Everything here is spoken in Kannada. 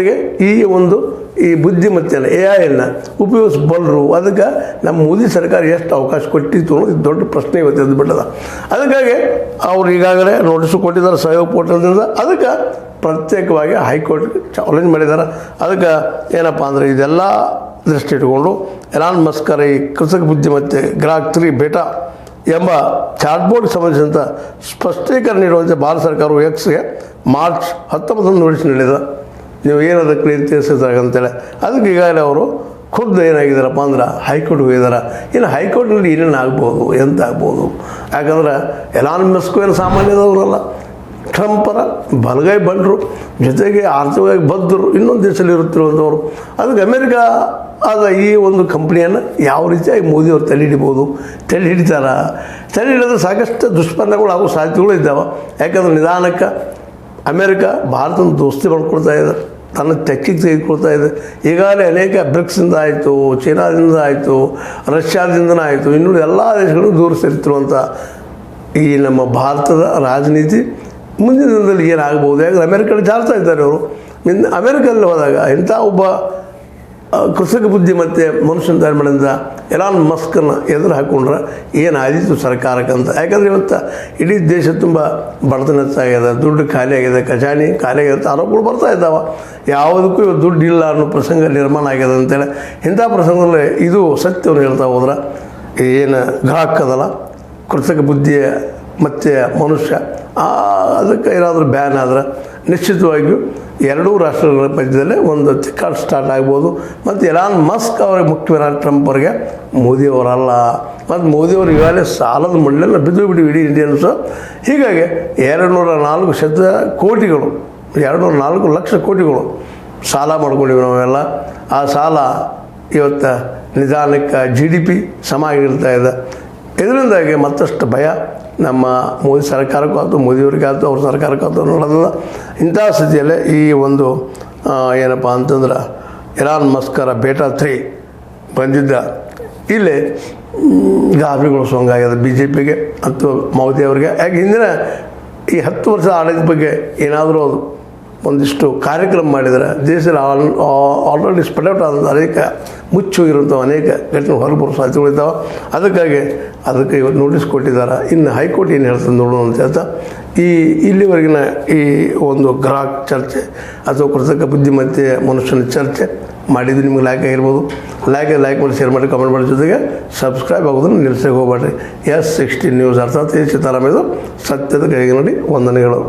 ಹಾಗಾಗಿ ಈ ಬುದ್ಧಿಮತ್ತೆಯನ್ನು AI ಉಪಯೋಗಿಸಬಲ್ಲರು. ಅದಕ್ಕೆ ನಮ್ಮ ಮೋದಿ ಸರ್ಕಾರ ಎಷ್ಟು ಅವಕಾಶ ಕೊಟ್ಟಿತ್ತು ಅನ್ನೋದು ಇದು ದೊಡ್ಡ ಪ್ರಶ್ನೆ ಇವತ್ತು ಎದ್ದುಬಿಟ್ಟದ. ಅದಕ್ಕಾಗಿ ಅವ್ರು ಈಗಾಗಲೇ ನೋಟಿಸು ಕೊಟ್ಟಿದ್ದಾರೆ ಸಹಯೋಗ ಪೋರ್ಟಲ್ದಿಂದ. ಅದಕ್ಕೆ ಪ್ರತ್ಯೇಕವಾಗಿ ಹೈಕೋರ್ಟ್ಗೆ ಚಾಲೆಂಜ್ ಮಾಡಿದ್ದಾರೆ. ಅದಕ್ಕೆ ಏನಪ್ಪ ಅಂದರೆ ಇದೆಲ್ಲ ದೃಷ್ಟಿ ಇಟ್ಕೊಂಡು ಎಲಾನ್ ಮಸ್ಕರ ಈ ಕೃತಕ ಬುದ್ಧಿಮತ್ತೆ ಗ್ರಾಹಕ್ 3 ಬೇಟಾ ಎಂಬ ಚಾಟ್ಬೋರ್ಡ್ಗೆ ಸಂಬಂಧಿಸಿದಂಥ ಸ್ಪಷ್ಟೀಕರಣ ನೀಡುವಂತೆ ಭಾರತ ಸರ್ಕಾರವು Xಗೆ ಮಾರ್ಚ್ 19 ನೋಟಿಸ್ ನೀಡಿದೆ. ನೀವು ಏನದಕ್ಕೆ ಕ್ಲಿಯರ್ ತಿಳಿಸಿದಾಗ ಅಂತೇಳಿ. ಅದಕ್ಕೆ ಈಗಾಗಲೇ ಅವರು ಖುದ್ದು ಏನಾಗಿದ್ದಾರಪ್ಪ ಅಂದ್ರೆ ಹೈಕೋರ್ಟ್ಗೆ ಹೋಗಿದ್ದಾರೆ. ಇನ್ನು ಹೈಕೋರ್ಟ್ನಲ್ಲಿ ಏನೇನು ಆಗ್ಬೋದು, ಎಂತ ಆಗ್ಬೋದು? ಯಾಕಂದ್ರೆ ಎಲಾನ್ ಮಸ್ಕ್ ಏನು ಸಾಮಾನ್ಯದವರಲ್ಲ, ಟ್ರಂಪರ ಬಲಗೈ ಬಂದರು, ಜೊತೆಗೆ ಆರ್ಥಿಕವಾಗಿ ಬದ್ಧರು, ಇನ್ನೊಂದು ದೇಶದಲ್ಲಿ ಇರುತ್ತಿರುವಂಥವ್ರು. ಅದಕ್ಕೆ ಅಮೇರಿಕಾ ಆದ ಈ ಕಂಪ್ನಿಯನ್ನು ಯಾವ ರೀತಿಯಾಗಿ ಮೋದಿಯವರು ತಲೆ ಹಿಡಿಬೋದು, ತಲೆ ಹಿಡಿದ್ರೆ ಸಾಕಷ್ಟು ದುಷ್ಪರಿಣಾಮಗಳು ಆಗೋ ಸಾಧ್ಯತೆಗಳು ಇದ್ದಾವೆ. ಯಾಕಂದ್ರೆ ನಿಧಾನಕ್ಕೆ ಅಮೇರಿಕಾ ಭಾರತದ ದೋಸ್ತಿ ಮಾಡ್ಕೊಳ್ತಾ ಇದೆ, ತನ್ನ ತೆಕ್ಕಿಗೆ ತೆಗೆದುಕೊಳ್ತಾ ಇದೆ. ಈಗಾಗಲೇ ಅನೇಕ ಬ್ರಿಕ್ಸಿಂದ ಆಯಿತು, ಚೈನಾದಿಂದ ಆಯಿತು, ರಷ್ಯಾದಿಂದನೇ ಆಯಿತು, ಇನ್ನೂ ಎಲ್ಲ ದೇಶಗಳು ದೂರ ಸೇರ್ತಿರುವಂಥ ಈ ನಮ್ಮ ಭಾರತದ ರಾಜನೀತಿ ಮುಂದಿನ ದಿನದಲ್ಲಿ ಏನಾಗ್ಬೋದು? ಯಾಕಂದ್ರೆ ಅಮೇರಿಕಲ್ಲಿ ಜಾರ್ತಾ ಇದ್ದಾರೆ ಅವರು. ಅಮೇರಿಕಲ್ಲಿ ಹೋದಾಗ ಇಂಥ ಒಬ್ಬ ಕೃತಕ ಬುದ್ಧಿಮತ್ತೆ ಮನುಷ್ಯನ ತಯಾರು ಮಾಡಿದ ಎಲಾನ್ ಮಸ್ಕನ್ನು ಎದುರು ಹಾಕ್ಕೊಂಡ್ರೆ ಏನಾದೀತು ಸರ್ಕಾರಕ್ಕಂತ. ಯಾಕಂದರೆ ಇವತ್ತು ಇಡೀ ದೇಶ ತುಂಬ ಬಡತನ ಹೆಚ್ಚಾಗಿದೆ, ದುಡ್ಡು ಖಾಲಿ ಆಗಿದೆ, ಖಜಾನೆ ಖಾಲಿ ಆಗಿದೆ ಅಂತ ಆರೋಪಗಳು ಬರ್ತಾ ಇದ್ದಾವೆ. ಯಾವುದಕ್ಕೂ ಇವತ್ತು ದುಡ್ಡು ಇಲ್ಲ ಅನ್ನೋ ಪ್ರಸಂಗ ನಿರ್ಮಾಣ ಆಗಿದೆ ಅಂತೇಳಿ. ಇಂಥ ಪ್ರಸಂಗದಲ್ಲಿ ಇದು ಸತ್ಯವನ್ನು ಹೇಳ್ತಾ ಹೋದ್ರೆ ಏನು ಗ್ರಾಹಕ ಅದಲ್ಲ ಕೃತಕ ಬುದ್ಧಿಯ ಮತ್ತು ಮನುಷ್ಯ ಅದಕ್ಕೆ ಏನಾದರೂ ಬ್ಯಾನ್ ಆದರೆ ನಿಶ್ಚಿತವಾಗಿಯೂ ಎರಡೂ ರಾಷ್ಟ್ರಗಳ ಮಧ್ಯದಲ್ಲೇ ಒಂದು ತಿಕ್ಕಾಟ ಸ್ಟಾರ್ಟ್ ಆಗ್ಬೋದು. ಮತ್ತು ಎಲಾನ್ ಮಸ್ಕ್ ಅವರಿಗೆ ಮುಖ್ಯವಾದ ಟ್ರಂಪ್ ಅವರಿಗೆ ಮೋದಿಯವರಲ್ಲ. ಮತ್ತು ಮೋದಿಯವರು ಈಗಾಗಲೇ ಸಾಲದ ಮಡ್ಲೆಲ್ಲ ಬಿದ್ದು ಇಡೀ ಇಂಡಿಯನ್ಸು. ಹೀಗಾಗಿ 204 ಲಕ್ಷ ಕೋಟಿಗಳು ಸಾಲ ಮಾಡ್ಕೊಂಡಿವಿ ನಾವೆಲ್ಲ. ಆ ಸಾಲ ಇವತ್ತು ನಿಧಾನಕ್ಕೆ GDP ಸಮ ಆಗಿರ್ತಾ ಇದೆ. ಇದರಿಂದಾಗಿ ಮತ್ತಷ್ಟು ಭಯ ನಮ್ಮ ಮೋದಿ ಸರ್ಕಾರಕ್ಕೂ ಆಯ್ತು, ಮೋದಿಯವರಿಗಾಯ್ತು, ಅವ್ರ ಸರ್ಕಾರಕ್ಕಾಯ್ತು ನೋಡೋದಿಲ್ಲ. ಇಂಥ ಸ್ಥಿತಿಯಲ್ಲೇ ಈ ಏನಪ್ಪ ಅಂತಂದ್ರೆ ಎಲಾನ್ ಮಸ್ಕರ ಬೇಟಾ 3 ಬಂದಿದ್ದ ಇಲ್ಲಿ ಗಾಬರಿಗೊಳಿಸೋಂಗಾಗಿದೆ BJPಗೆ ಮತ್ತು ಮೋದಿಯವರಿಗೆ. ಯಾಕೆ ಹಿಂದಿನ ಈ 10 ವರ್ಷದ ಆಡಳಿತ ಬಗ್ಗೆ ಏನಾದರೂ ಅದು ಒಂದಿಷ್ಟು ಕಾರ್ಯಕ್ರಮ ಮಾಡಿದರೆ ದೇಶದಲ್ಲಿ ಆಲ್ರೆಡಿ ಸ್ಪ್ರೆಡ್ ಔಟ್ ಆದಂಥ ಅನೇಕ ಮುಚ್ಚೋಗಿರುವಂಥ ಅನೇಕ ಘಟನೆ ಹೊರಬರೋ ಸಾಧ್ಯತೆಗಳಿದ್ದಾವೆ. ಅದಕ್ಕೆ ಇವತ್ತು ನೋಟಿಸ್ ಕೊಟ್ಟಿದ್ದಾರೆ. ಇನ್ನು ಹೈಕೋರ್ಟ್ ಏನು ಹೇಳ್ತದೆ ನೋಡೋಣ ಅಂತ ಹೇಳ್ತಾ ಇಲ್ಲಿವರೆಗಿನ ಈ ಗ್ರಾಹಕ ಚರ್ಚೆ ಅಥವಾ ಕೃತಕ ಬುದ್ಧಿಮತ್ತೆ ಮನುಷ್ಯನ ಚರ್ಚೆ ಮಾಡಿದ್ದು ನಿಮಗೆ ಲೈಕ್ ಆಗಿರ್ಬೋದು. ಲೈಕ್ ಮಾಡಿ, ಶೇರ್ ಮಾಡಿ, ಕಮೆಂಟ್ ಮಾಡಿ, ಜೊತೆಗೆ ಸಬ್ಸ್ಕ್ರೈಬ್ ಆಗೋದನ್ನು ನಿಲ್ಲಿಸೋಕೆ ಹೋಗ್ಬೇಡ್ರಿ. S16 ನ್ಯೂಸ್ ಅರ್ಥಾತ್ ಸಿತಾರಾಮ್ ಇದು ಸತ್ಯದ ಕೈಗೆ ನೋಡಿ ವಂದನೆಗಳು.